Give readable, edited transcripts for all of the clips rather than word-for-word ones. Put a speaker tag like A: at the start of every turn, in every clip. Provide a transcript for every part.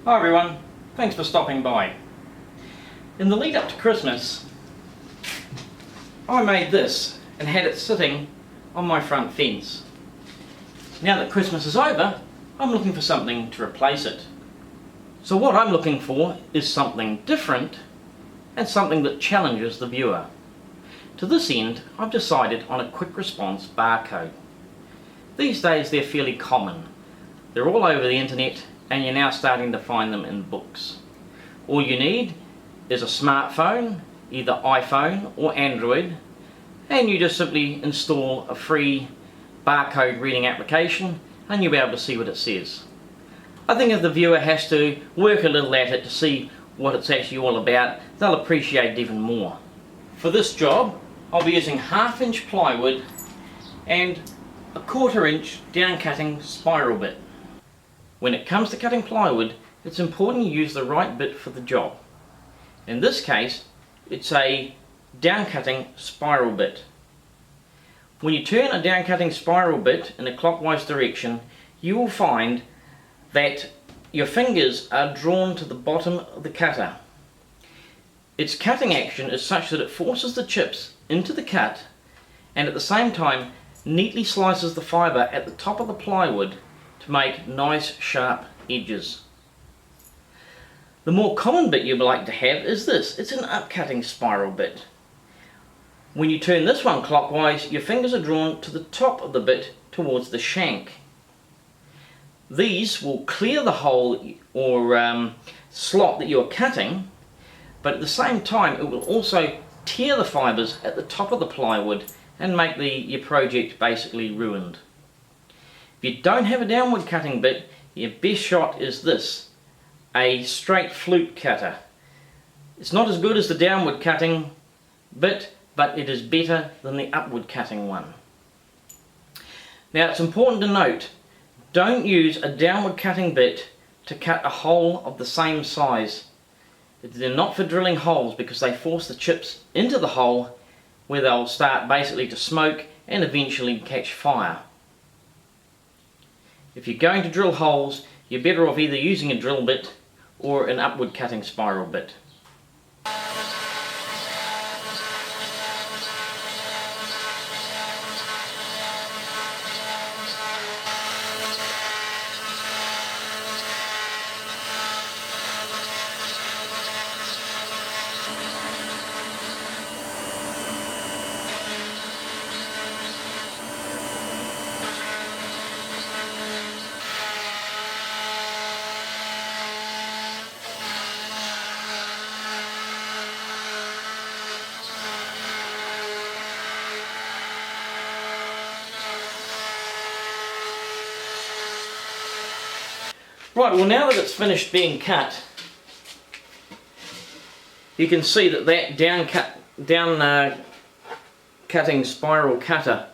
A: Hi everyone, thanks for stopping by. In the lead up to Christmas, I made this and had it sitting on my front fence. Now that Christmas is over, I'm looking for something to replace it. So what I'm looking for is something different and something that challenges the viewer. To this end, I've decided on a quick response barcode. These days they're fairly common. They're all over the internet and you're now starting to find them in books. All you need is a smartphone, either iPhone or Android, and you just simply install a free barcode reading application and you'll be able to see what it says. I think if the viewer has to work a little at it to see what it's actually all about, they'll appreciate it even more. For this job, I'll be using 1/2 inch plywood and a 1/4 inch down cutting spiral bit. When it comes to cutting plywood, it's important you use the right bit for the job. In this case, it's a down cutting spiral bit. When you turn a down cutting spiral bit in a clockwise direction, you will find that your fingers are drawn to the bottom of the cutter. Its cutting action is such that it forces the chips into the cut and at the same time neatly slices the fibre at the top of the plywood to make nice sharp edges. The more common bit you'd like to have is this. It's an upcutting spiral bit. When you turn this one clockwise, your fingers are drawn to the top of the bit towards the shank. These will clear the hole or slot that you're cutting, but at the same time it will also tear the fibres at the top of the plywood and make your project basically ruined. If you don't have a downward cutting bit, your best shot is this, a straight flute cutter. It's not as good as the downward cutting bit, but it is better than the upward cutting one. Now it's important to note, don't use a downward cutting bit to cut a hole of the same size. They're not for drilling holes because they force the chips into the hole where they'll start basically to smoke and eventually catch fire. If you're going to drill holes, you're better off either using a drill bit or an upward cutting spiral bit. Right, well now that it's finished being cut, you can see that down cutting spiral cutter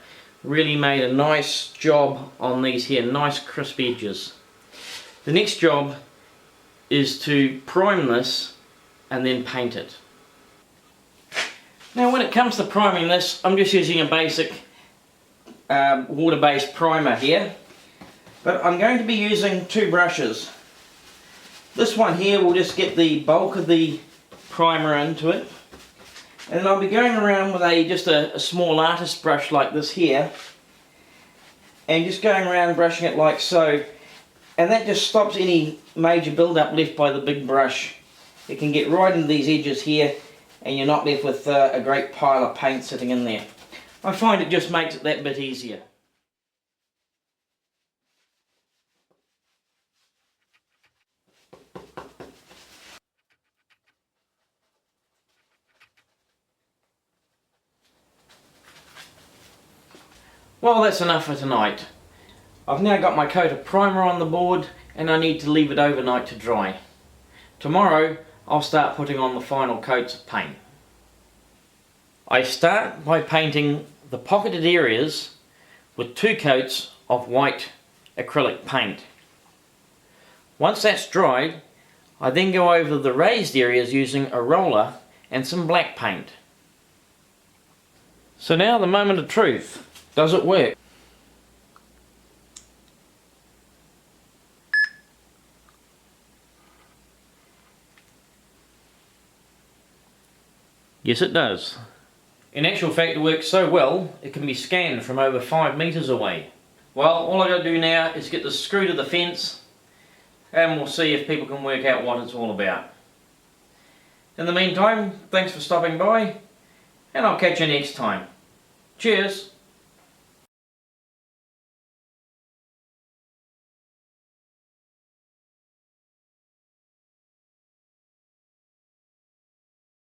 A: really made a nice job on these here, nice crisp edges. The next job is to prime this and then paint it. Now when it comes to priming this, I'm just using a basic water-based primer here. But I'm going to be using 2 brushes. This one here will just get the bulk of the primer into it. And then I'll be going around with just a small artist brush like this here. And just going around brushing it like so. And that just stops any major build-up left by the big brush. It can get right into these edges here and you're not left with a great pile of paint sitting in there. I find it just makes it that bit easier. Well, that's enough for tonight. I've now got my coat of primer on the board and I need to leave it overnight to dry. Tomorrow I'll start putting on the final coats of paint. I start by painting the pocketed areas with 2 coats of white acrylic paint. Once that's dried, I then go over the raised areas using a roller and some black paint. So now the moment of truth. Does it work? Yes, it does. In actual fact, it works so well, it can be scanned from over 5 metres away. Well, all I got to do now is get this screw to the fence, and we'll see if people can work out what it's all about. In the meantime, thanks for stopping by, and I'll catch you next time. Cheers!